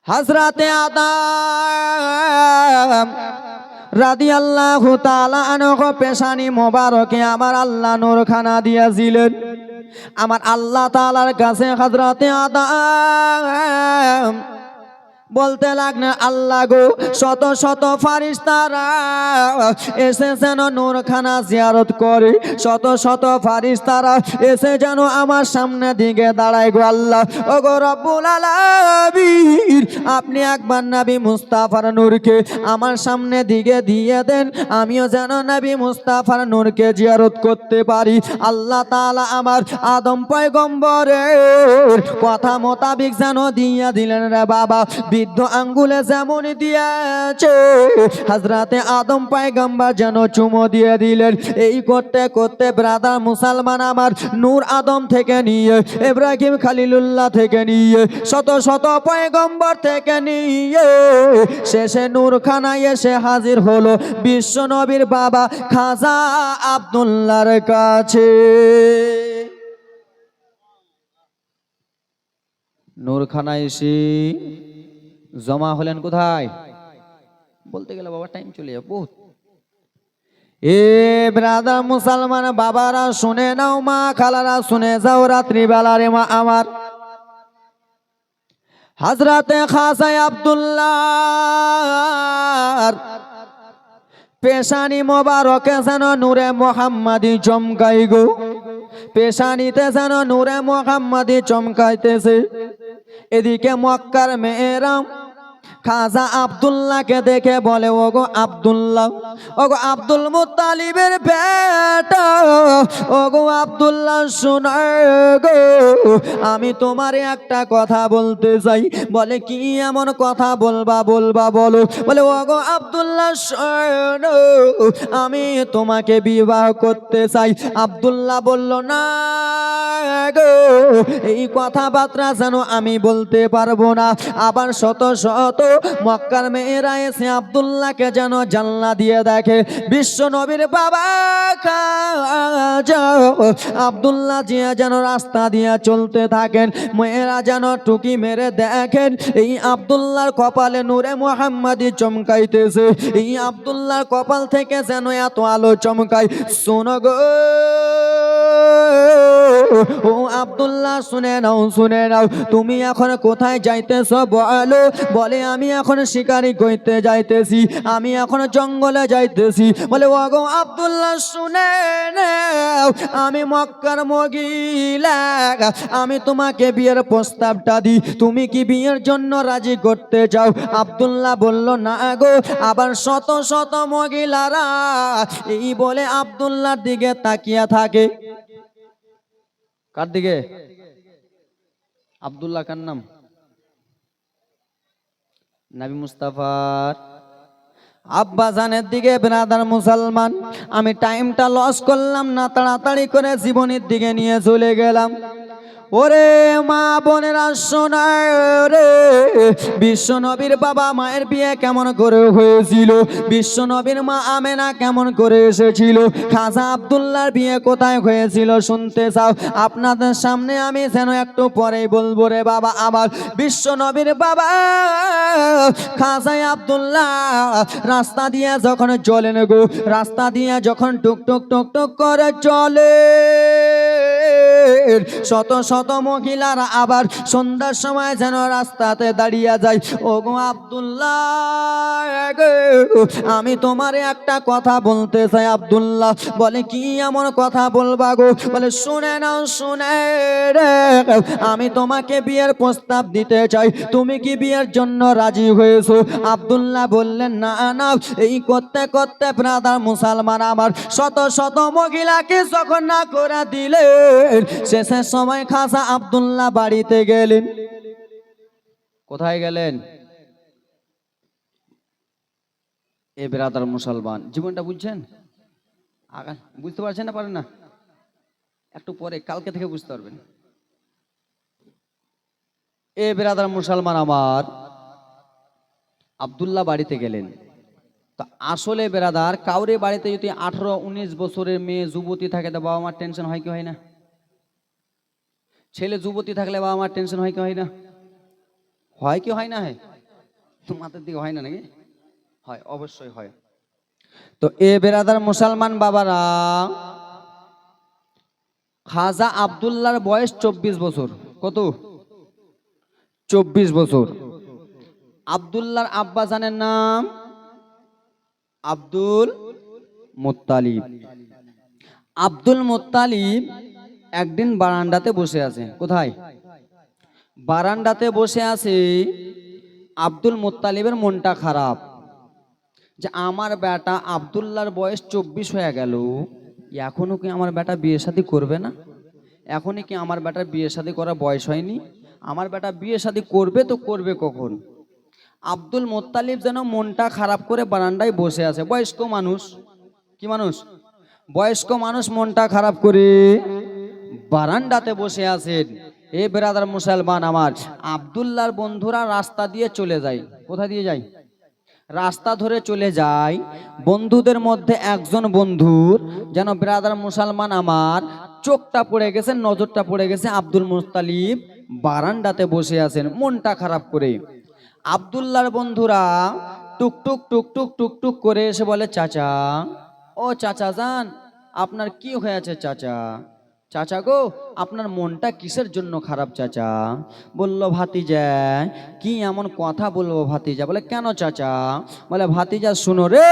হযরতে আদম রাদিয়াল্লাহু তাআলা আনহু পেশানি মোবারকে আমার আল্লাহ নূরখানা দিয়েছিলেন। আমার আল্লাহ তাআলার কাছে হযরতে আদম বলতে লাগলেন, আল্লাহ গো, শত শত ফারিস্তারা এসে যেন নূরখানা জিয়ারত করে, শত শত ফারিস্তারা এসে যেন আমার সামনে দিকে দাঁড়ায় গো আল্লাহ। ও গো রব্বুল আলামিন, আপনি একবার নবী মুস্তাফার নূরকে আমার সামনে দিকে দিয়ে দেন, আমিও যেন নবী মুস্তাফার নূরকে জিয়ারত করতে পারি। আল্লাহ তাআলা আমার আদম পয়গম্বরের কথা মোতাবেক যেন দিয়ে দিলেন রে বাবা। বৃদ্ধ আঙ্গুলে যেমন দিয়েছে, হযরতে আদম পয়গম্বর যেন চুমো দিয়ে দিলেন। এই করতে করতে ব্রাদার মুসলমান আমার নূর আদম থেকে নিয়ে, ইব্রাহিম খলিলুল্লাহ থেকে নিয়ে, শত শত পয়গম্বর থেকে নিয়ে শেষে নূরখানায় এসে হাজির হলো বিশ্ব নবীর বাবা খাজা আব্দুল্লাহর কাছে। নূরখানায় এসে জমা হলেন কোথায়? বলতে গেলে বাবা টাইম চলে যাবে বহুত। এ ব্রাদার মুসলমান বাবারা শুনে নাও, মা খালারা শুনে যাও, রাত্রি বেলারে মা আমার হযরতে খাজা আব্দুল্লাহ পেশানি মোবারকে যেন নূরে মুহাম্মাদি চমকাই গো, পেশানিতে যেন নূরে মুহাম্মাদি চমকাইতেছে। এদিকে মক্কার মেয়েরা খাজা আব্দুল্লাহকে দেখে বলে, ওগো আব্দুল্লাহ, ওগো আব্দুল মুত্তালিবের বেটা, ওগো আব্দুল্লাহ শোনো গো, আমি তোমারে একটা কথা বলতে চাই। বলে, কি এমন কথা বলবা বলবা বলো। বলে, ওগো আব্দুল্লাহ শোনো, আমি তোমাকে বিবাহ করতে চাই। আব্দুল্লাহ বলল, না গো, এই কথাবার্তা যেন আমি বলতে পারবো না। আবার শত শত মক্কার মেয়েরা এসে আব্দুল্লাহকে যেন জানলা দিয়ে দেখে। বিশ্ব নবীর বাবা খাজা আব্দুল্লাহ জিয়া যেন রাস্তা দিয়ে চলতে থাকেন, মেয়েরা যেন টুকি মেরে দেখেন এই আব্দুল্লাহর কপালে নূরে মুহাম্মাদি চমকাইতেছে। এই আব্দুল্লাহর কপাল থেকে যেন এত আলো চমকায়। শোনো গো ও আব্দুল্লাহ, শুনে নাও শুনে নাও, তুমি এখন কোথায় যাইতেছো বলো। বলে, আমি এখন শিকারি করতে যাইতেছি, আমি এখন জঙ্গলে যাইতেছি। বলে, ওগো আব্দুল্লাহ শুনে নাও, আমি মক্কার মহিলা, আমি তোমাকে বিয়ের প্রস্তাবটা দিই, তুমি কি বিয়ের জন্য রাজি করতে চাও? আব্দুল্লাহ বলল, না গো। আবার শত শত মহিলারা এই বলে আব্দুল্লাহর দিকে তাকিয়ে থাকে। কার দিকে? আব্দুল্লাহ কার নাম? নবী মুস্তাফার আব্বা জানের দিকে। ব্রাদার মুসলমান, আমি টাইমটা লস করলাম না, তাড়াতাড়ি করে জীবনের দিকে নিয়ে চলে গেলাম। ওরে মা বোনেরা শোনায় রে, বিশ্ব নবীর বাবা মায়ের বিয়ে কেমন করে হয়েছিল, বিশ্ব নবীর মা আমেনা কেমন করে এসেছিল, খাজা আব্দুল্লাহর বিয়ে কোথায় হয়েছিল শুনতে চাও? আপনাদের সামনে আমি যেন একটু পরেই বলবো রে বাবা আমার। বিশ্ব নবীর বাবা খাজা আব্দুল্লাহ রাস্তা দিয়ে যখন চলেন গো, রাস্তা দিয়ে যখন টুক টুক টুক টুক করে চলে, শত শত মহিলারা আবার সন্ধ্যার সময় যেন রাস্তাতে দাঁড়িয়ে যায়। ওগো আব্দুল্লাহ, আমি তোমারে একটা কথা বলতে চাই। আব্দুল্লাহ বলে, কি এমন কথা বলবা গো? বলে, শুনে নাও শুনে রে, আমি তোমাকে বিয়ের প্রস্তাব দিতে চাই, তুমি কি বিয়ের জন্য রাজি হয়েছো? আব্দুল্লাহ বললেন, না না। এই করতে করতে ব্রাদার মুসলমান আমার শত শত মহিলাকে যখন না করে দিলেন, শেষের সময় খাজা আব্দুল্লাহ বাড়িতে গেলেন। কোথায় গেলেন? এ ব্রাদার মুসলমান, জীবনটা বুঝছেন? বুঝতে পারছেন না? পারেন না? একটু পরে কালকে থেকে বুঝতে পারবেন। এ ব্রাদার মুসলমান আমার, আব্দুল্লাহ বাড়িতে গেলেন। তো আসলে ব্রাদার, কাউরে বাড়িতে যদি 18-19 বছরের মেয়ে যুবতী থাকে, তো বাবা মার টেনশন হয় কি হয় না? ছেলে যুবতী থাকলে বাবা মার টেনশন হয় কি হয় না? হয় কি হয় না? হয়। তোমাদের দিকে হয় না নাকি? হয়, অবশ্যই হয়। তো এ বেরাদার মুসলমান বাবারা, খাজা আব্দুল্লাহর বয়স 24 বছর। কত? 24 বছর। আব্দুল্লাহর আব্বা জানের নাম আব্দুল মুত্তালিব। আব্দুল মুত্তালিব একদিন বারান্দাতে বসে আছে। কোথায়? বারান্দাতে বসে আছে। আব্দুল মুত্তালিবের মনটা খারাপ যে আমার বেটা আব্দুল্লাহর বয়স 24 হয়ে গেল, এখনো কি আমার বেটা বিয়ে শাদী করবে না? এখনই কি আমার বেটার বিয়ে শাদী করার বয়স হয়নি? আমার বেটা বিয়ে শাদী করবে তো করবে কখন? আব্দুল মুত্তালিব যেন মনটা খারাপ করে বারান্দায় বসে আছে। বয়স্ক মানুষ, কি মানুষ? বয়স্ক মানুষ মনটা খারাপ করে বারান্দাতে বসে আছেন। এ বেরাদার মুসলমান আমার, আব্দুল্লাহর বন্ধুরা রাস্তা দিয়ে চলে যায়। কোথা দিয়ে যায়? রাস্তা ধরে চলে যায়। বন্ধুদের মধ্যে একজন বন্ধুর যেন ব্রাদার মুসলমান আমার চোখটা পড়ে গেছে, নজরটা পড়ে গেছে আব্দুল মুত্তালিব বারান্দাতে বসে আছেন মনটা খারাপ করে। আব্দুল্লাহর বন্ধুরা টুকটুক টুকটুক টুকটুক করে এসে বলে, চাচা, ও চাচা যান, আপনার কি হয়েছে চাচা? চাচা গো, আপনার মনটা কিসের জন্য খারাপ চাচা? বলল, ভাতিজা। কি এমন কথা বলবো ভাতিজা? বলে, কেন চাচা? বলে, ভাতিজা শুনো রে,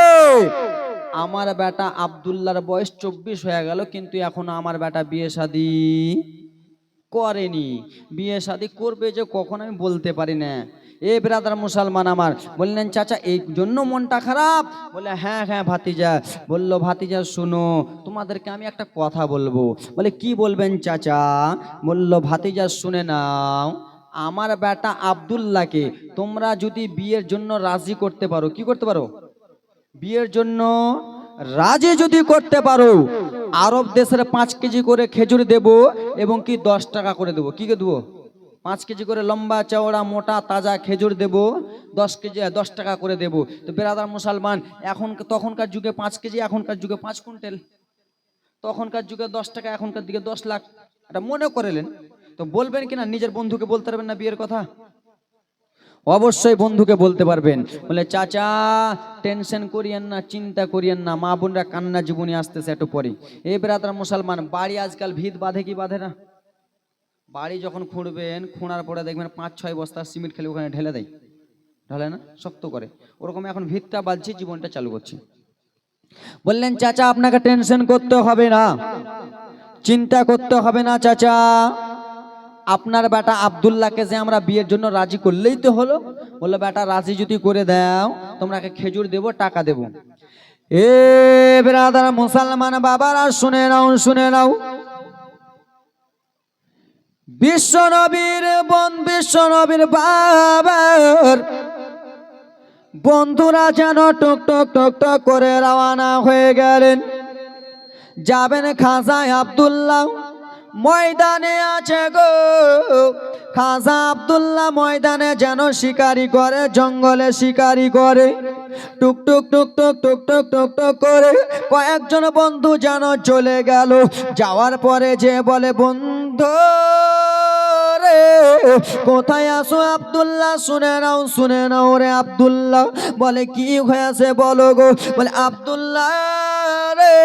আমার বেটা আব্দুল্লাহর বয়স 24 হয়ে গেল, কিন্তু এখনো আমার বেটা বিয়ে শাদী করেনি। বিয়ে শাদী করবে যে কখন আমি বলতে পারি না। এ ব্রাদার মুসলমান আমার বললেন, চাচা এই জন্য মনটা খারাপ? বলে, হ্যাঁ হ্যাঁ ভাতিজা। বলল, ভাতিজা শুনো, তোমাদেরকে আমি একটা কথা বলবো। বলে, কি বলবেন চাচা? বলল, ভাতিজা শুনে নাও, আমার বেটা আব্দুল্লাহকে তোমরা যদি বিয়ের জন্য রাজি করতে পারো, কি করতে পারো? বিয়ের জন্য রাজি যদি করতে পারো, আরব দেশের 5 কেজি করে খেজুর দেব এবং কি 10 টাকা করে দেবো। কি দেবো? 5 কেজি করে লম্বা চওড়া মোটা তাজা খেজুর দেব, 10 কেজি 10 টাকা করে দেব। তো বেরাদার মুসলমান, এখন তখনকার যুগে 5 কেজি, এখনকার যুগে 5 কুইন্টাল। তখনকার যুগে 10 টাকা, এখনকার দিকে 10 লাখ। এটা মনে করেলেন। তো বলবেন কিনা নিজের বন্ধুকে বলতে পারবেন না বিয়ের কথা? অবশ্যই বন্ধুকে বলতে পারবেন। বলে, চাচা টেনশন করিয়েন না, চিন্তা করিয়েন না, মা বোনরা কান্না জীবনী আসতেছে একটু পরে। এই বেরাদার মুসলমান, বাড়ি আজকাল ভিত বাঁধে কি বাঁধে না? বাড়ি যখন খুঁড়বেন, খুঁড়ার পরে দেখবেন 5-6 বস্তা সিমেন্ট খেলে ওখানে ঢেলে দেয়, ঢালে না, শক্ত করে। ওরকম এখন ভিতটা বাঁধছে, জীবনটা চালু করছে। বললেন, চাচা আপনাকে টেনশন করতে হবে না, চিন্তা করতে হবে না চাচা, আপনার বেটা আব্দুল্লাহকে যে আমরা বিয়ের জন্য রাজি করলেই তো হলো। বললো, বেটা রাজি যদি করে দাও, তোমরাকে খেজুর দেব, টাকা দেব। এ ব্রাদার মুসলমান বাবারা শুনে নাও, শুনে নাও। বিশ্ব নবীর বাবার বন্ধুরা যেন টক টক টক টক করে রওনা হয়ে গেলেন। যাবেন খাজা আব্দুল্লাহ ময়দানে আছে গো। খাজা আব্দুল্লাহ ময়দানে যেন শিকারি করে, জঙ্গলে শিকারি করে। টুক টুক টুক টুক টুক টুক টুক টুক করে কয়েকজন বন্ধু যেন চলে গেল। যাওয়ার পরে যে বলে, বন্ধু রে কোথায় আসো আব্দুল্লাহ? শুনে নাও রে আব্দুল্লাহ। বলে, কি হয়েছে বলো গো? বলে, আব্দুল্লাহ রে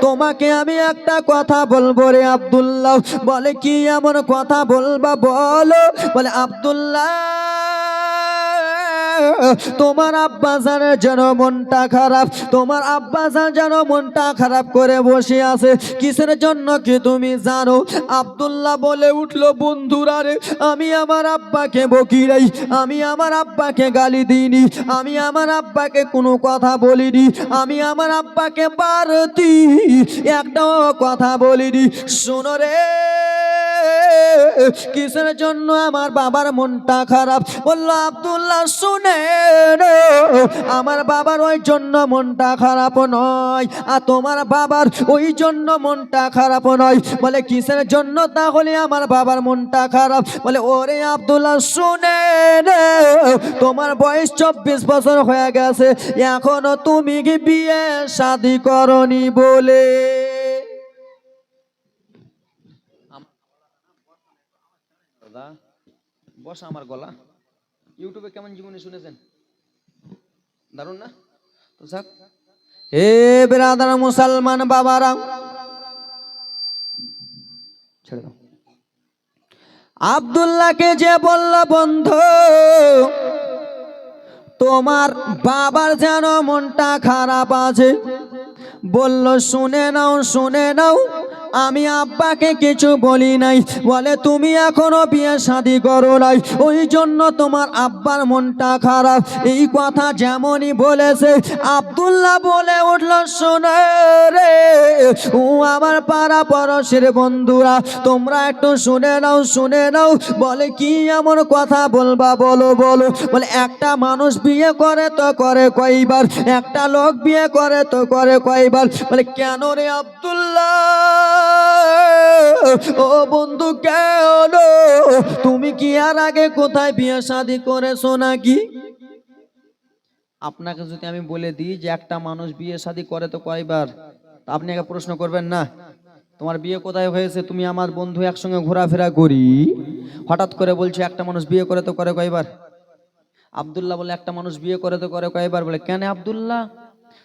তোমাকে আমি একটা কথা বলবো রে আব্দুল্লাহ। বলে, কি এমন কথা বলবা বলো? বলে, আব্দুল্লাহ তোমার আব্বাজানের যেন মনটা খারাপ, তোমার আব্বাজান যেন মনটা খারাপ করে বসে আছে। কিসের জন্য কি তুমি জানো? আব্দুল্লাহ বলে উঠলো, বন্ধুরা রে, আমি আমার আব্বাকে বকি নাই, আমি আমার আব্বাকে গালি দিইনি, আমি আমার আব্বাকে কোনো কথা বলিনি, আমি আমার আব্বাকে পারতি একটাও কথা বলিনি। শোনো রে, কিসের জন্য আমার বাবার মনটা খারাপ? বললো, আব্দুল্লাহ শুনে আমার বাবার ওই জন্য মনটা খারাপ নয়, আর তোমার বাবার ওই জন্য মনটা খারাপ নয়। বলে, কিসের জন্য তাহলে আমার বাবার মনটা খারাপ? বলে, ওরে আব্দুল্লাহ শুনে তোমার বয়স 24 বছর হয়ে গেছে, এখনো তুমি কি বিয়ে শাদী করনি বলে। বস আমার গলা ইউটিউবে কেমন জীবনী শুনেছেন? দারুণ না? তো যাক, হে ব্রাদার মুসলমান বাবারা, ছেড়ে দাও। আব্দুল্লাহকে যে বলল, বন্ধু তোমার বাবার যেন মনটা খারাপ আছে, বলল শুনে নাও শুনে নাও, আমি আব্বাকে কিছু বলি নাই, বলে তুমি এখনো বিয়ে শাদী করো নাই, ওই জন্য তোমার আব্বার মনটা খারাপ। এই কথা যেমনই বলেছে, আব্দুল্লাহ বলে উঠল, শোনো রে ও আমার পাড়া পড়শের বন্ধুরা, তোমরা একটু শুনে নাও শুনে নাও। বলে কি এমন কথা বলবা, বলো বলো। বলে একটা মানুষ বিয়ে করে তো করে কয়বার, একটা লোক বিয়ে করে তো করে কয়বার। বলে কেন রে আব্দুল্লাহ, ও বন্ধু কেন, তুমি কি আর আগে কোথায় বিয়ে শাদী করেছো নাকি? আপনাকে যদি আমি বলে দিই যে একটা মানুষ বিয়ে শাদী করে তো কয়বার, আপনি আগে প্রশ্ন করবেন না তোমার বিয়ে কোথায় হয়েছে? তুমি আমার বন্ধু একসঙ্গে ঘোরাফেরা করি, হঠাৎ করে বলছে একটা মানুষ বিয়ে করে তো করে কয়বার? আব্দুল্লাহ বলে একটা মানুষ বিয়ে করে তো করে কয়বার। বলে কেন আব্দুল্লাহ,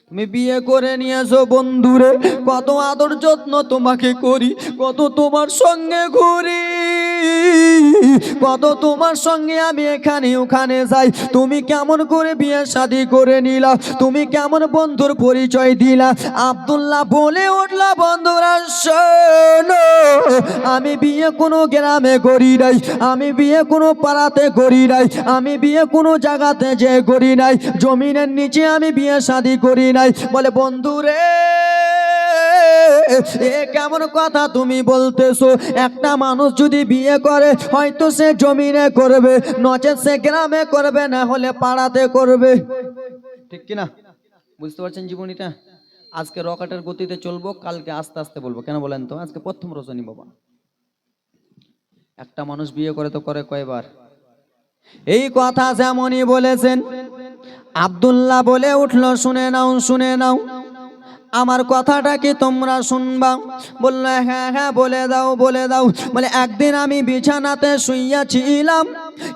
তুমি বিয়ে করে নিয়েছো বন্ধুরে, কত আদর যত্ন তোমাকে করি, কত তোমার সঙ্গে ঘুরি, কত তোমার সঙ্গে আমি এখানে ওখানে যাই, তুমি কেমন করে বিয়ে শাদী করে নিলা, তুমি কেমন বন্ধুর পরিচয় দিলা? আব্দুল্লাহ বলে উঠল, বন্ধুরা শোনো, আমি বিয়ে কোনো গ্রামে করি নাই, আমি বিয়ে কোনো পাড়াতে করি নাই, আমি বিয়ে কোনো জায়গাতে যে করি নাই, জমিনের নিচে আমি বিয়ে শাদী করি নাই। বলে বন্ধুরে এ কেমন কথা তুমি বলতেছো? একটা মানুষ যদি বিয়ে করে হয়তো সে জমিনে করবে, নচেত সে গ্রামে করবে, না হলে পাড়াতে করবে, ঠিক কিনা? বুঝতে পারছেন জীবনীটা? আজকে রকেটের গতিতে চলবো, কালকে আস্তে আস্তে বলবো। কেন বলেন তো? আজকে প্রথম রজনী বাবা। একটা মানুষ বিয়ে করে তো করে কয়বার? এই কথা যেমনই বলেছেন, আব্দুল্লাহ বলে উঠল, শুনে নাও শুনে নাও, আমার কথাটা কি তোমরা শুনবা? বললো হ্যাঁ হ্যাঁ বলে দাও বলে দাও। বলে একদিন আমি বিছানাতে শুইয়াছিলাম,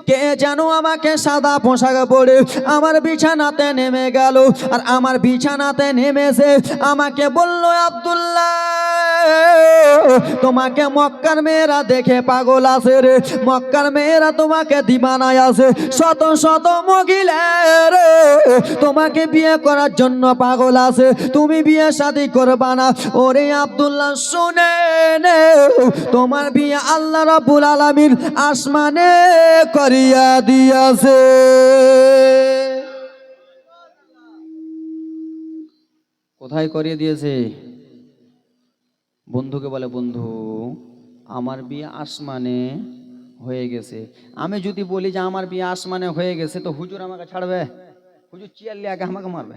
কে যেন আমাকে সাদা পোশাক পরে আমার বিছানাতে নেমে গেল, আর আমার বিছানাতে নেমেছে আমাকে বলল, আব্দুল্লাহ তোমাকে মক্কার মেয়েরা দেখে পাগল আছে রে, মক্কার মেয়েরা তোমাকে দিবানায় আছে, শত শত মহিলা রে তোমাকে বিয়ে করার জন্য পাগল আছে, তুমি বিয়ে শাদী করবা না। ওরে আব্দুল্লাহ শুনে নে, তোমার বিয়ে আল্লাহ রাব্বুল আলামিন আসমানে করিয়া দিয়াছে। কোথায় করিয়ে দিয়েছে? বন্ধুকে বলে, বন্ধু আমার বিয়ে আসমানে হয়ে গেছে। আমি যদি বলি যে আমার বিয়ে আসমানে হয়ে গেছে, তো হুজুর আমাকে ছাড়বে? হুজুর চিয়ারলি আগে আমাকে মারবে।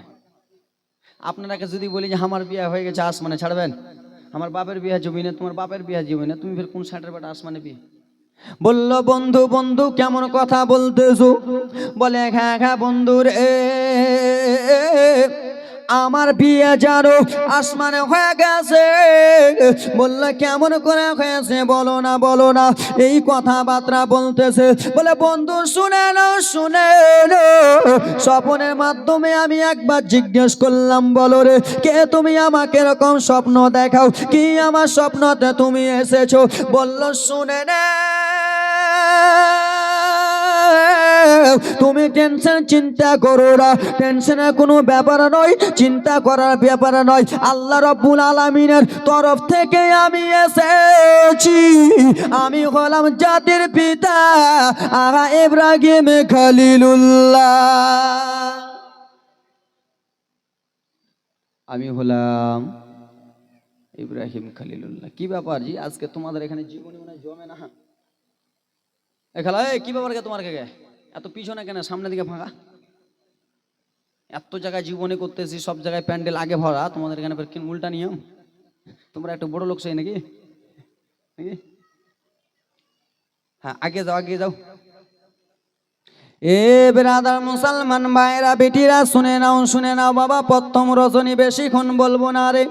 আপনারাকে যদি বলি যে আমার বিয়ে হয়ে গেছে আসমানে, ছাড়বেন? আমার বাপের বিয়ে জমিনে, তোমার বাপের বিয়ে জমিনে, তুমি ফের কোন সাইডের বেটা আসমানে বিয়ে? বলল, বন্ধু বন্ধু কেমন কথা বলতেছো? বলে হ্যাঁ হ্যাঁ বন্ধু রে, আমার বিয়ে জানো আসমানে হয়ে গেছে। বললে কেমন করে হয়েছে বলো না বলো না। এই কথাবার্তা বলতেছে। বলে বন্ধু শুনে নাও শুনে নাও, স্বপ্নের মাধ্যমে আমি একবার জিজ্ঞেস করলাম, বলো রে কে তুমি, আমাকে এরকম স্বপ্ন দেখাও, কি আমার স্বপ্নতে তুমি এসেছো? বলল শুনে নে, তুমি টেনশন চিন্তা করো না, টেনশনের কোনো ব্যাপার নয়, চিন্তা করার ব্যাপার নয়। আল্লাহ রাব্বুল আলামিনের তরফ থেকে আমি এসেছি, আমি হলাম জাতির পিতা আগা ইব্রাহিম খলিলুল্লাহ, আমি হলাম ইব্রাহিম খলিলুল্লাহ। কি ব্যাপার জি, আজকে তোমাদের এখানে জীবনী মনে জমে না? এ খেলা কি ব্যাপার কে তোমার কে এত পিছনে কেন, সামনের দিকে ফাঁকা? এত জায়গায় জীবনে করতেছি, সব জায়গায় প্যান্ডেল আগে ভরা, তোমাদের এখানে উল্টা নিয়ম? তোমরা একটু বড় লোক চাই নাকি? হ্যাঁ আগে যাও আগে যাও। এ ব্রাদার মুসলমান ভাইরা বেটিরা শুনে নাও বাবা, প্রথম রজনী বেশিক্ষণ বলবো না রে।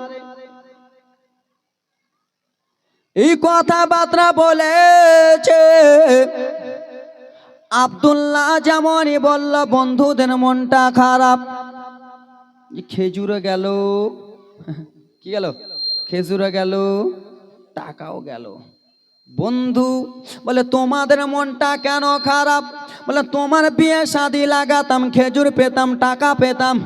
এই কথাবার্তা বলেছে আব্দুল্লাহ যেমনই বলল বন্ধুদের মনটা খারাপ, খেজুরে গেল, কি গেল, খেজুরে গেল, টাকাও গেল। বন্ধু বলে তোমাদের মনটা কেন খারাপ? বলে তোমার বিয়ে শাদি লাগাতাম, খেজুর পেতাম, টাকা পেতাম,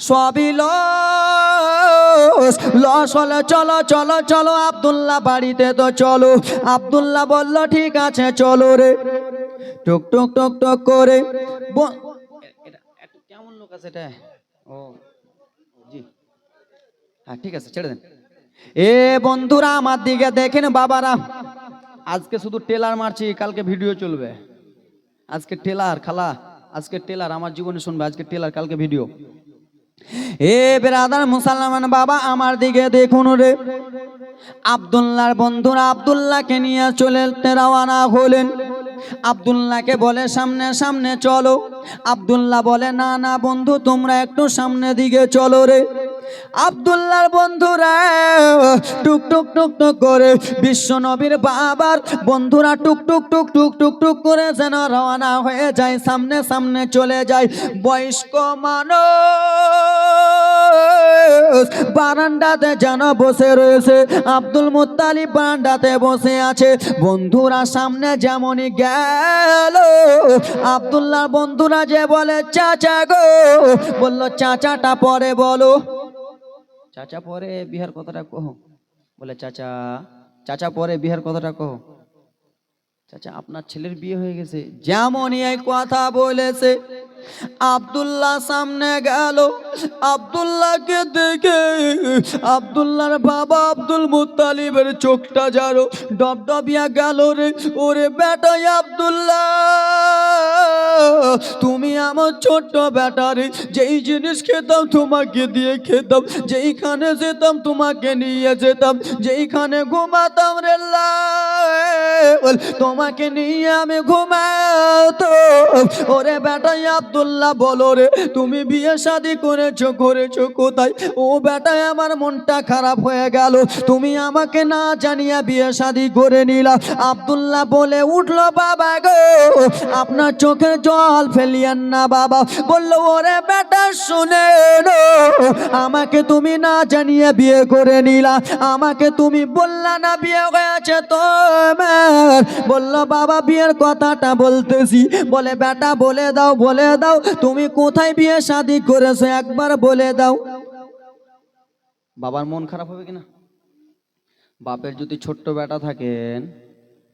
সবই লস লস হলে চলো চলো চলো আব্দুল্লাহ বাড়িতে তো চলো। আব্দুল্লাহ বলল ঠিক আছে চলো রে। টুক টুক টুক টুক করে কেমন লোক আছে এটা? ও জি হ্যাঁ ঠিক আছে ছেড়ে দেন। এ বন্ধুরা আমার দিকে দেখেন বাবারা, আজকে শুধু টেলার মারছি, কালকে ভিডিও চলবে। আজকে টেলার খালা, আজকে টেলার আমার জীবনে শুনবে, আজকে টেলার কালকে ভিডিও। এ বেরাদার মুসলমান বাবা আমার দিকে দেখুন রে। আব্দুল্লাহর বন্ধুরা আব্দুল্লাহকে নিয়ে চলে রওনা হলেন। আব্দুল্লাহকে বলে সামনে সামনে চলো। আব্দুল্লাহ বলে না না বন্ধু তোমরা একটু সামনে দিকে চলো রে। আব্দুল্লাহর বন্ধুরা টুক টুক টুক টুক করে বিশ্ব নবীর বাবার বন্ধুরা টুক টুক টুক টুক টুক টুক করে যেন রওনা হয়ে যায়, সামনে সামনে চলে যায়। বয়স্ক মানুষ বারান্দাতে যেন বসে রয়েছে, আব্দুল মুত্তালিব বারান্দাতে বসে আছে। বন্ধুরা সামনে যেমনই গেল, আব্দুল্লাহর বন্ধুরা যে বলে চাচা গো, বললো চাচাটা পরে বলো। চাচা পরে বিহার কথাটা কহ। বলে চাচা, চাচা পরে বিহার কথাটা কহ। চাচা আপনার ছেলের বিয়ে হয়ে গেছে। যেমনই এই কথা বলেছে আব্দুল্লাহ সামনে গেল। আব্দুল্লাহকে দেখে আব্দুল্লাহর বাবা আব্দুল মুত্তালিবের চোখটা যারো ডবডবিয়া গেল রে। ওরে বেটাই আব্দুল্লাহ, তুমি আমার ছোট্ট বেটারে, যেই জিনিস খেতাম তোমাকে দিয়ে খেতাম, যেইখানে যেতাম তোমাকে নিয়ে যেতাম, যেইখানে ঘুমাতাম রে তোমাকে নিয়ে আমি ঘুমাতো। ওরে বেটাই আব্দুল্লাহ বলো রে, তুমি বিয়ে শাদি করেছো কোথায়? ও বেটাই আমার মনটা খারাপ হয়ে গেল, তুমি আমাকে না জানিয়ে বিয়ে শাদি করে নিলা। আব্দুল্লাহ বলে উঠলো বাবা গো, আপনার চোখে জল ফেলিয়েন না বাবা। বললো ওরে বেটা শুনে আমাকে তুমি না জানিয়ে বিয়ে করে নিলা, আমাকে তুমি বললা না বিয়ে হয়েছে তোমার। বললো বাবা বিয়ের কথাটা বলতেছি। বলে বেটা বলে দাও, বলে দাও তুমি কোথায় বিয়ে শাদি করেছো একবার বলে দাও। বাবার মন খারাপ হবে কিনা? বাপের যদি ছোট্ট বেটা থাকেন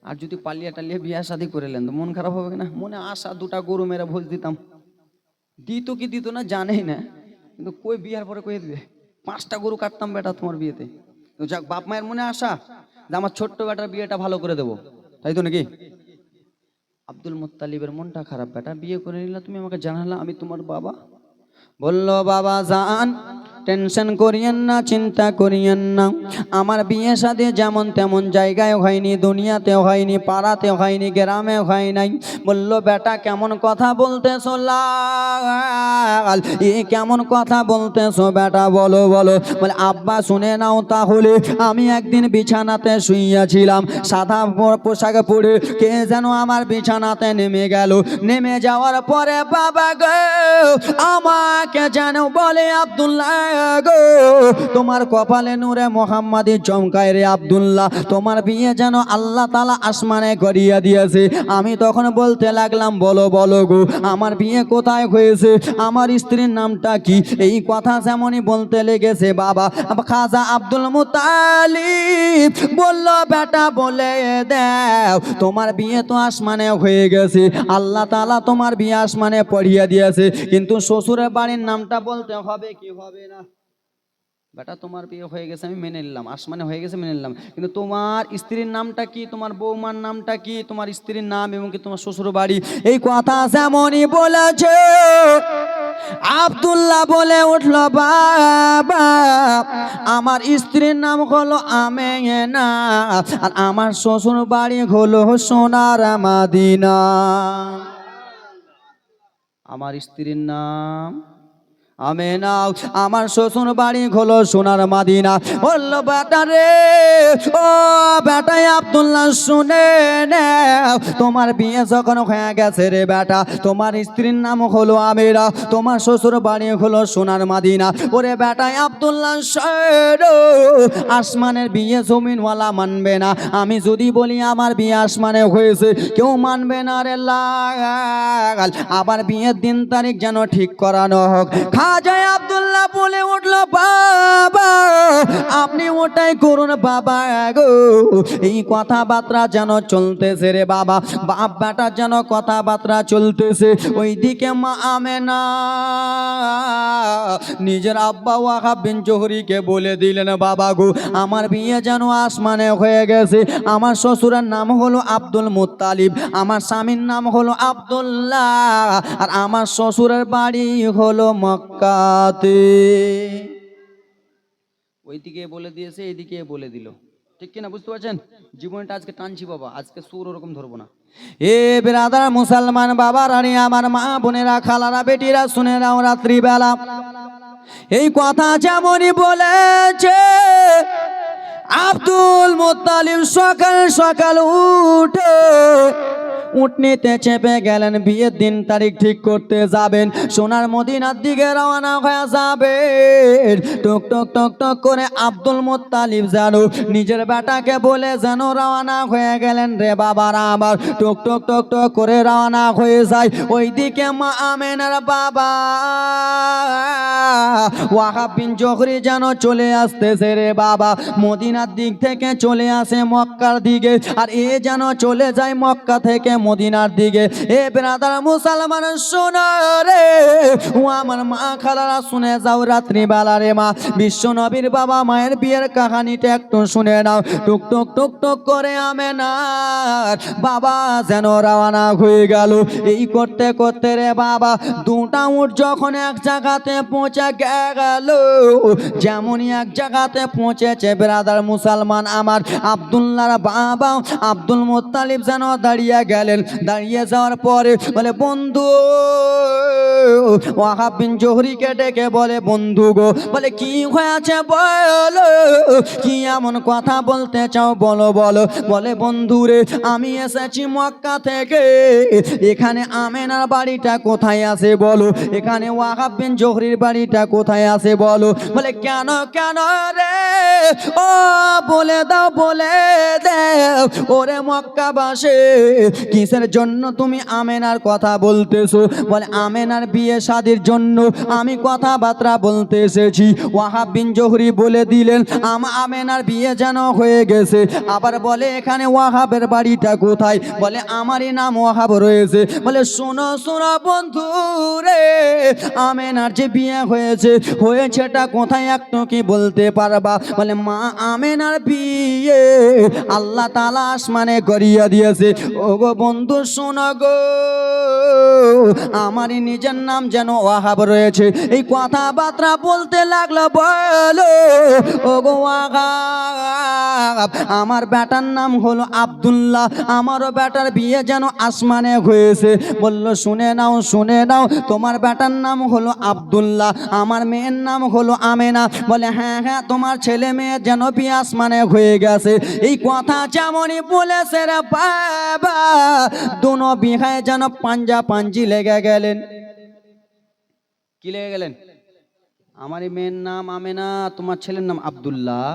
আর যদি পালিয়ে টালিয়ে বিয়ে শাদি করে নেন তো মন খারাপ হবে কিনা? মনে আশা দুটা গরু মেরে ভোজ দিতাম, দিত কি দিত না জানেই না, কিন্তু কই বিয়ার পরে কই দিবে 5টা গরু কাটতাম বেটা তোমার বিয়েতে। তো যাক বাপ মায়ের মনে আশা যে আমার ছোট্ট বেটার বিয়েটা ভালো করে দেবো, তাই তো নাকি? আব্দুল মুত্তালিবের মনটা খারাপ, বেটা বিয়ে করে নিলা তুমি আমাকে জানালা আমি তোমার বাবা। বললো বাবা জান টেনশন করিয়েন না, চিন্তা করিয়েন না, আমার বিয়ে শাদী যেমন তেমন জায়গায় হয়নি, দুনিয়াতে হয়নি, পাড়াতে হয়নি, গ্রামে হয় নাই। বললো বেটা কেমন কথা বলতেছো লাল, এ কেমন কথা বলতেছো বেটা বলো বলো। বলে আব্বা শুনে নাও তাহলে, আমি একদিন বিছানাতে শুইয়াছিলাম, সাদা পোশাক পরে কে যেন আমার বিছানাতে নেমে গেল। নেমে যাওয়ার পরে বাবা গো আমাকে যেন বলে আব্দুল্লাহ গো তোমার কপালে নূরে মোহাম্মদী চমকায় রে আব্দুল্লাহ, তোমার বিয়ে যেন আল্লাহ তাআলা আসমানে করিয়ে দিয়েছে। আমি তখন বলতে লাগলাম বলো বলো গো আমার বিয়ে কোথায় হয়েছে, আমার স্ত্রীর নামটা কি? এই কথা যেমনই বলতে লেগেছে বাবা খাজা আব্দুল মুত্তালিব বলল বেটা বলে দাও তোমার বিয়ে তো আসমানে হয়ে গেছে, আল্লাহ তাআলা তোমার বিয়ে আসমানে পড়িয়ে দিয়েছে, কিন্তু শ্বশুরের বাড়ির নামটা বলতে হবে কি হবে না? বেটা তোমার বিয়ে হয়ে গেছে আমি মেনে নিলাম, আসমানে হয়ে গেছে মেনে নিলাম, কিন্তু তোমার স্ত্রীর নামটা কি, তোমার বৌমার নামটা কি, তোমার স্ত্রীর নাম এবং কি তোমার শ্বশুর বাড়ি, এই কথা যেমনই বলেছে আব্দুল্লাহ বলে উঠল বাবা আমার স্ত্রীর নাম হলো আমেনা আর আমার শ্বশুর বাড়ি হলো সোনার মদিনা। আমার স্ত্রীর নাম আমেনা আমার শ্বশুর বাড়ি হলো সোনার মাদিনা। বললো বেটা রে, ও বেটাই আব্দুল্লাহ শুনে নাও, তোমার বিয়ে যখন হয়ে গেছে রে বেটা, তোমার স্ত্রীর নাম হলো আমেরা, তোমার শ্বশুর বাড়ি হলো সোনার মাদিনা। ওরে বেটাই আব্দুল্লাহ শোনো, আসমানের বিয়ে জমিনওয়ালা মানবে না। আমি যদি বলি আমার বিয়ে আসমানে হয়েছে, কেউ মানবে না রে লাগাল। আবার বিয়ের দিন তারিখ যেন ঠিক করানো হোক। খাজা আব্দুল্লাহ বলে উঠলো, বাবা আপনি ওটাই করুন বাবা গো। এই কথাবার্তা যেন চলতেছে রে বাবা, বাপ বেটা যেন কথাবার্তা চলতেছে। ওইদিকে মা আমেনা নিজের আব্বা ওয়াহাব বিন জোহরিকে বলে দিলেন, বাবা গো আমার বিয়ে যেন আসমানে হয়ে গেছে। আমার শ্বশুরের নাম হলো আব্দুল মুত্তালিব, আমার স্বামীর নাম হলো আব্দুল্লাহ, আর আমার শ্বশুরের বাড়ি হলো মক্কাতে। ওইদিকে বলে দিয়েছে, এইদিকে বলে দিল, ঠিক কিনা বুঝতে পারছেন? জীবনটা আজকে টানছি বাবা, আজকে সুর ওরকম ধরবো না। এ বেরাদার মুসলমান বাবা রানী, আমার মা বোনেরা, খালারা, বেটিরা শুনে নাও, রাত্রিবেলা এই কথা যেমনই বলেছে আব্দুল মুত্তালিব সকাল সকাল উঠে উঠনিতে চেপে গেলেন, বিয়ের দিন তারিখ ঠিক করতে যাবেন, সোনার মদিনার দিকে রওনা হয়ে যাবেন। টক টক টক টক করে আব্দুল মুত্তালিব যেন নিজের বেটাকে বলে যেন রওনা হয়ে গেলেন রে বাবারা আমার। টক টক টক টক করে রওনা হয়ে যায়। ওইদিকে মা আমেনার বাবা ওয়াহাব বিন জোহরি যেন চলে আসতেছে রে বাবা, মদিনার দিক থেকে চলে আসে মক্কার দিকে, আর এ যেন চলে যায় মক্কা থেকে মদিনার দিকে। এ ব্রাদার মুসলমান শোনো রে, ও আমার মা খালারা শুনে যাও, রাত্রিবেলা রে মা বিশ্ব নবীর বাবা মায়ের বিয়ের কাহানিটা একটু শুনে নাও। টুক টুক টুক টুক করে আমেনার বাবা যেন রওনা হয়ে গেল। এই করতে করতে রে বাবা দুটা উট যখন এক জায়গাতে পৌঁছে গেল, যেমনই এক জায়গাতে পৌঁছেছে ব্রাদার মুসলমান আমার আব্দুল্লাহর বাবা আব্দুল মুত্তালিব যেন দাঁড়িয়ে গেলেন। দাঁড়িয়ে যাওয়ার পরে বলে, বন্ধু ওয়াহাব বিন জোহরিকে ডেকে বলে, বন্ধু গো, বলে কি হয়েছে বলো, কি এমন কথা বলতে চাও বলো বলো। বলে, বন্ধু রে আমি এসেছি মক্কা থেকে, এখানে আমেনার বাড়িটা কোথায় আছে বলো, এখানে ওয়াহাব বিন জোহরির বাড়িটা কোথায় আছে বলো। বলে, কেন কেন রে, ও বলে দাও বলে দাও। ওরে মক্কাবাসী, কিসের জন্য তুমি আমেনার কথা বলতেছো? বলে, আমেনার বিয়ে শাদির জন্য আমি কথাবার্তা বলতে এসেছি। ওয়াহাব বিন জোহরি বলে দিলেন, আমেনার বিয়ে যেন হয়ে গেছে। আবার বলে, এখানে ওয়াহাবের বাড়িটা কোথায়? বলে, আমারই নাম ওয়াহাব রয়েছে। বলে, শোনো শোনো বন্ধু রে, আমেনার যে বিয়ে হয়েছে, হয়েছেটা কোথায় একটু কি বলতে পারবা? বলে, মা আমেনার বিয়ে আল্লাহ তাআলা আসমানে করিয়া দিয়েছে। ও গো বন্ধু শোনো গো, আমারই নিজের নাম যেন ওয়াহাব রয়েছে। এই কথাবার্তা বলতে লাগলো। বলো, ও গো ওয়াহাব, আমার বেটার নাম হলো আব্দুল্লাহ, আমারও বেটার বিয়ে যেন আসমানে হয়েছে। বলল, শুনে নাও শুনে নাও, তোমার বেটার নাম হলো আব্দুল্লাহ, আমার মেয়ের নাম হলো আমেনা। বলে, হ্যাঁ হ্যাঁ, তোমার ছেলে মেয়ে যেন বিয়ে আসমানে হয়ে গেছে। এই কথা যেমনই বলেছে রে বাবা, দুনো বিহায় যেন পাঞ্জা পাঞ্জি লেগে গেলেন। কি লেগে গেলেন? আমারই মেয়ের নাম আমেনা, তোমার ছেলের নাম আব্দুল্লাহ।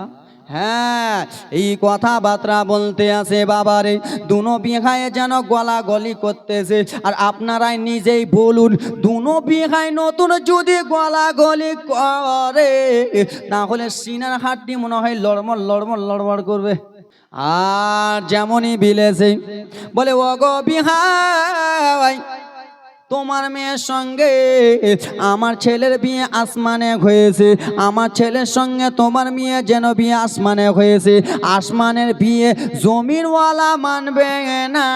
হ্যাঁ, এই কথাবার্তা বলতে আছে বাবারে, দুনো বিঘায় যেন গলাগলি করতেছে। আর আপনারাই নিজেই বলুন, দুনো বিঘায় নতুন যদি গলাগলি করে, তাহলে সিনার হাড্ডি মনে হয় লড়মড় লড়মড় লড়মড় করবে। আর যেমনই বিলেছে, বলে, ও গো বিহাই, তোমার মেয়ের সঙ্গে আমার ছেলের বিয়ে আসমানে হয়েছে, আমার ছেলের সঙ্গে তোমার মেয়ে যেন বিয়ে আসমানে হয়েছে। আসমানের বিয়ে জমিনওয়ালা মানবে না,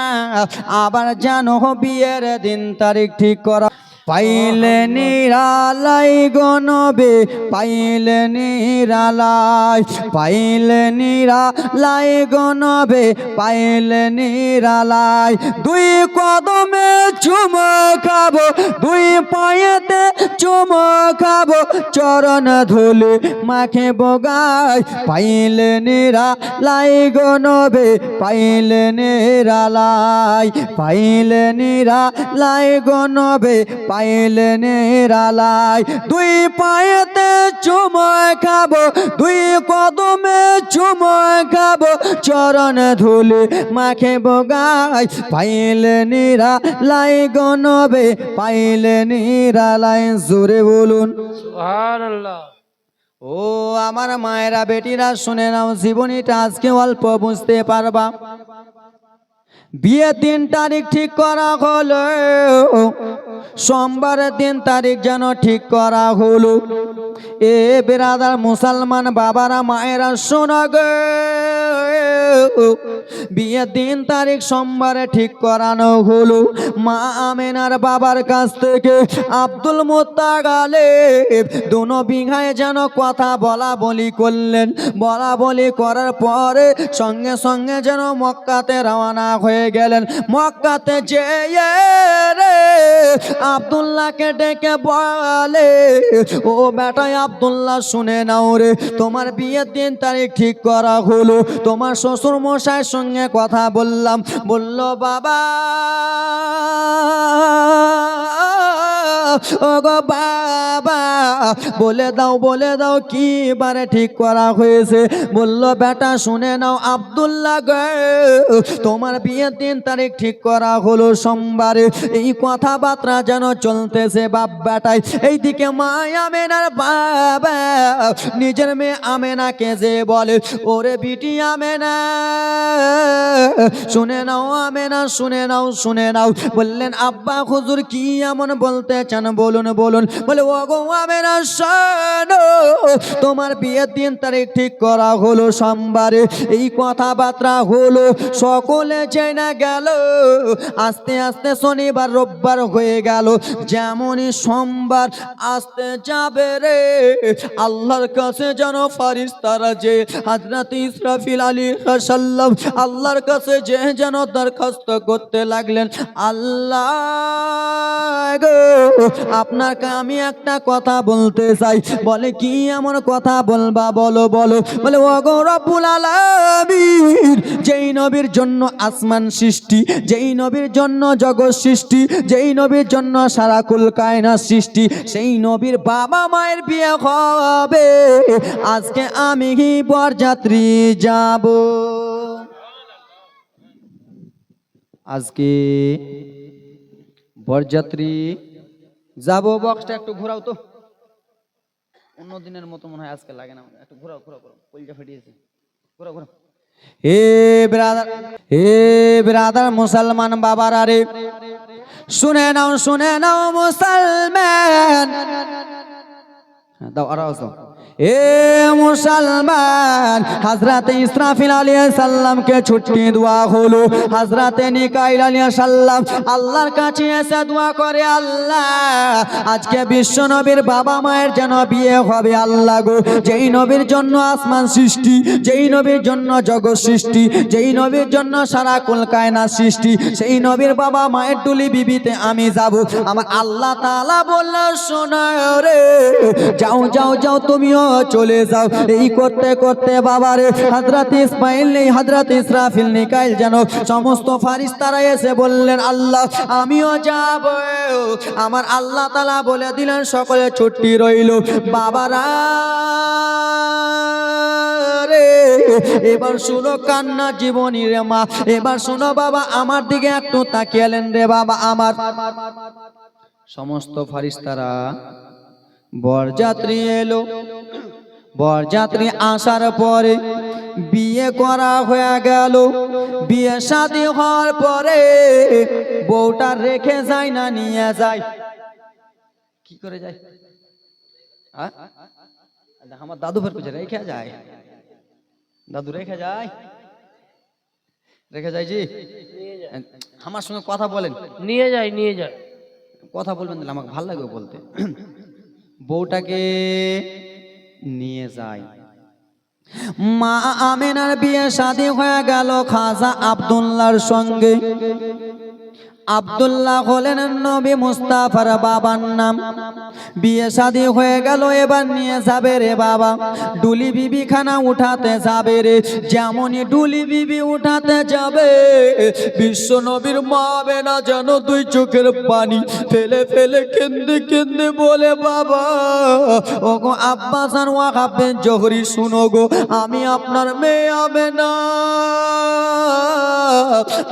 আবার জানো বিয়ের দিন তারিখ ঠিক করা। পাইলে নিরালাই গনবে, পাইলে নিরালাই, পাইলে নিরালাই গনবে, পাইলে নিরালাই। দুই কদমে চুমো খাবো, দুই পায়েতে চুমো খাবো চরণ ধুলি মাখে বগাই পাইলে নিরালাই গো নবে পাইলে নিরালাই পাইলে নিরালাই গো নবে পাইলে নিরালাই দুই পায়েতে চুময় খাবো দুই কদমে চুময় খাবো চরণ ধুলি মাখে বগাই পাইলে নিরালাই গো নবে পাইলে নিরালাই জোরে বলুন সুবহানাল্লাহ। ও আমার মায়েরা বেটিরা শুনে নাও জীবনীটা আজকে অল্প বুঝতে পারবা বিয়ে 3 তারিখ ঠিক করা হলো সোমবারের 3 তারিখ যেন ঠিক করা হলো এ বেরাদার মুসলমান বাবারা মায়েরা শোনা গো বিয়ে 3 তারিখ সোমবারে ঠিক করানো হলো মা আমেনার বাবার কাছ থেকে আব্দুল মুত্তালিব দুনো বিঘায় যেন কথা বলা বলি করলেন বলা বলি করার পরে সঙ্গে সঙ্গে যেন মক্কাতে রওনা হয়ে গেলেন মক্কাতে যেয়ে রে আব্দুল্লাহকে ডেকে বলে ও বেটাই আব্দুল্লাহ শুনে নাও রে তোমার বিয়ের 3 তারিখ ঠিক করা হলো তোমার শ্বশুর মশাইয়ের সঙ্গে কথা বললাম বলল বাবা ও গো বাবা বলে দাও কি বারে ঠিক করা হয়েছে বলল বেটা শুনে নাও আব্দুল্লাহ গো তোমার বিয়ের 3 তারিখ ঠিক করা হলো সোমবারে এই কথাবার্তা যেন চলতেছে বাপ বেটাই এইদিকে মা আমেনার বাবা নিজের মেয়ে আমেনাকে যে বলে ওরে বিটি আমেনা শুনে নাও আমেনা শুনে নাও বললেন আব্বা হুজুর কি এমন বলতে চান বলুন বলে ও গো আমেনা শোনো তোমার বিয়ের 3 তারিখ ঠিক করা হলো সোমবারে এই কথাবার্তা হলো সকলে জেনে গেল আস্তে আস্তে শনিবার রোববার হয়ে গেল যেমনই সোমবার আসতে যাবে রে আল্লাহর কাছে যেন ফারিস্তারা যে হযরত ইসরাফিল আলাইহিস সালাম আল্লাহর কাছে যে যেন দরখাস্ত করতে লাগলেন আল্লাহ গো আপনাকে আমি একটা কথা বলতে চাই বলে কি এমন কথা বলবা বলো বলে ও গো রব্বুল আলামিন যেই নবীর জন্য আসমান সৃষ্টি যেই নবীর জন্য জগৎ সৃষ্টি যেই নবীর জন্য সারা কুল কায়নাত সৃষ্টি সেই নবীর বাবা মায়ের বিয়ে হবে আজকে আমি বরযাত্রী যাব আজকে বরযাত্রী যাব বক্সটা একটু ঘোরাও তো অন্য দিনের মতো মনে হয় আজকে লাগে না একটু ঘোরাও কলজা ফাটিয়েছে ঘোরাও হে ব্রাদার মুসলমান বাবারা রে শুনে নাও মুসলমান দাও আওয়াজ দাও এ মুসলমান হযরত ইসরাফিল আলাইহিস সালামকে ছুটি দেওয়া হলো হযরত মিকাইল আলাইহিস সালাম আল্লাহর কাছে এসে দোয়া করে আল্লাহ আজকে বিশ্ব নবীর বাবা মায়ের যেন বিয়ে হবে আল্লাহ গো যেই নবীর জন্য আসমান সৃষ্টি যেই নবীর জন্য জগৎ সৃষ্টি যেই নবীর জন্য সারা কুল কায়নাত সৃষ্টি সেই নবীর বাবা মায়ের ডুলি বিবিতে আমি যাব আমার আল্লাহ তাআলা বলল শোনো রে যাও তুমিও চলে যাও এই করতে বাবারে হযরত ইসমাইল নেই হযরত ইসরাফিল মিকাইল যেন সমস্ত ফারিস্তারা এসে বললেন আল্লাহ আমিও যাব আমার আল্লাহ তাআলা বলে দিলেন সকলে ছুটি রইল বাবারা রে এবার শুনো কান্না জীবনী রে মা এবার শুনো বাবা আমার দিকে একটু তাকিয়েলেন রে বাবা আমার সমস্ত ফারিস্তারা বরযাত্রী এলো বরযাত্রী আসার পরে বিয়ে করা হয়ে গেল বিয়ে শাদী হওয়ার পরে বউটা রেখে যায় না নিয়ে যায় কি করে যায় আমার দাদু ফের কিছু রেখে যায় দাদু রেখে যায় জি আমার সঙ্গে কথা বলেন নিয়ে যায় কথা বলবেন তাহলে আমাকে ভালো লাগবে বলতে বউটাকে নিয়ে যায় মা আমেনার বিয়ে শাদী হয়ে গেল খাজা আব্দুল্লাহর সঙ্গে আব্দুল্লাহ হলেন নবী মুস্তাফার বাবার নাম। বিয়ে শাদী হয়ে গেল, এবার নিয়ে যাবে রে বাবা ডুলি বিবি খানা উঠাতে যাবে রে। যেমনই ডুলি বিবি উঠাতে যাবে, বিশ্ব নবীর মা বেনা যেন দুই চোখের পানি ফেলে ফেলে কেন্দে কেন্দে বলে, বাবা ও গো আব্বাসান ওয়াকাব বিন জোহরি, শুনো গো, আমি আপনার মেয়ে হবে না,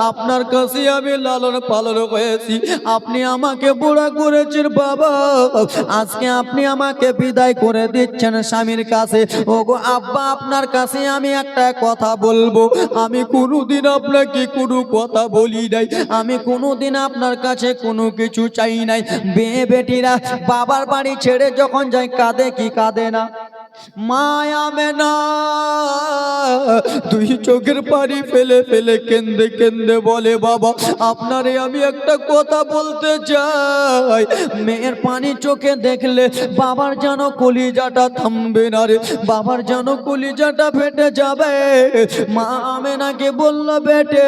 আপনার কাছে আমি লালন পালন হয়েছি, আপনি আমাকে বুড়া করেছেন বাবা, আজকে আপনি আমাকে বিদায় করে দিচ্ছেন স্বামীর কাছে। ও গো আব্বা, আপনার কাছে আমি একটা কথা বলবো, আমি কোনোদিন আপনাকে কোনো কথা বলি নাই, আমি কোনোদিন আপনার কাছে কোনো কিছু চাই নাই। মেয়ে বেটিরা বাবার বাড়ি ছেড়ে যখন যায় কাঁদে কি কাঁদে না? মায়া মেনা দুই চোখের পানি ফেলে ফেলে কেন্দে কেন্দে বলে, বাবা আপনারে আমি একটা কথা বলতে চাই। মেয়ের পানি চোখে দেখলে বাবার যেন কলিজাটা থামবে না রে, বাবার যেন কলিজাটা ফেটে যাবে। মা আমেনাকে বলল, বেটে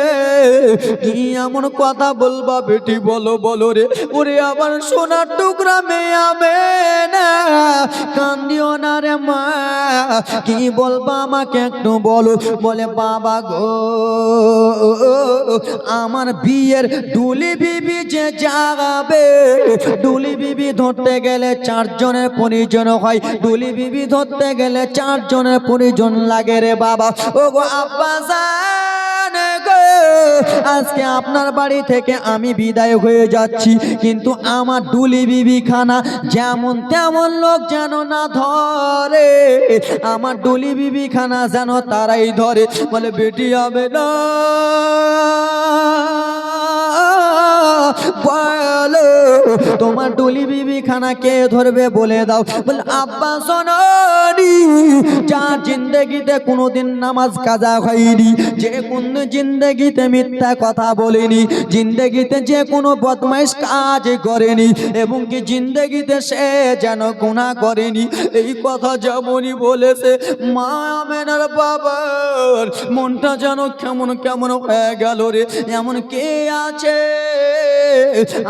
কি এমন কথা বলবা বেটি, বলো বলো রে। ওরে আবার সোনার টুকরা মেয়ে আমেনা, কান্দিও না রে মা, কি বলবা আমাকে একটু বলো। বলে, বাবা গো, আমার বিয়ের ডুলি বিবি যে যাবে, ডুলি বিবি ধরতে গেলে 4 জনের পরিজন হয়, ডুলি বিবি ধরতে গেলে 4 জনের পরিজন লাগে রে বাবা। ও গো আব্বা জান গো, আজকে আপনার বাড়ি থেকে আমি বিদায় হয়ে যাচ্ছি, কিন্তু আমার ডুলি বিবি খানা যেমন তেমন লোক যেন না ধরে, আমার ডুলি বিবি খানা যেন তারাই ধরে। বলে, বেটি হবে না, বলো তোমার ডুলি বিবি খানা কে ধরবে বলে দাও। বলে, আব্বা শোনি, যার জিন্দগিতে কোনোদিন নামাজ কাজা হয়নি, যে কোন জিন্দগিতে মিথ্যা কথা বলেনি, জিন্দগিতে যে কোনো বদমাইশ কাজ করেনি, এবং কি জিন্দগিতে সে যেন গুনাহ করেনি, এই কথা যেমনই বলেছে, মা আমেনার বাবার মনটা যেন কেমন কেমন হয়ে গেল রে। এমন কে আছে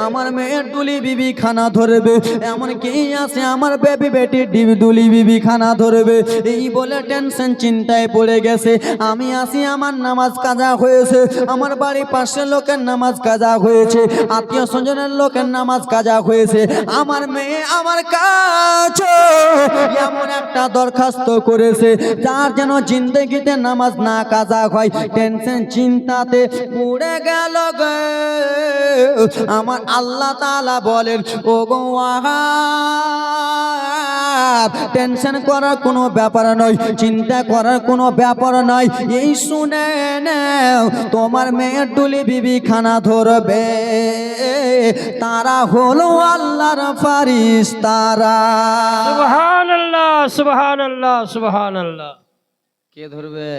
আমার মেয়ের ডুলি বিবি খানা ধরবে, এমন কে আছে আমার বেবি বেটি ডুলি বিবি খানা ধরবে, এই বলে টেনশন চিন্তায় পড়ে গেছে। আমি আসি, আমার নামাজ কাজা হয়েছে, আমার বাড়ির পাশের লোকের নামাজ কাজা হয়েছে, আত্মীয় স্বজনের লোকের নামাজ কাজা হয়েছে, আমার মেয়ে আমার কাছে এমন একটা দরখাস্ত করেছে যার যেন জিন্দগিতে নামাজ না কাজা হয়। টেনশন চিন্তাতে পড়ে গেল গে। আমার আল্লাহ তাআলা বলেন, ও গো ওয়াহাব, টেনশন করার কোনো ব্যাপার নয়, চিন্তা করার কোনো ব্যাপার নয়, এই শুনে নাও, তোমার মেয়ের ডুলি বিবি খানা ধরবে, তারা হলো আল্লাহর ফারিস্তারা। সুবহানাল্লাহ, সুবহানাল্লাহ, সুবহানাল্লাহ। কে ধরবে?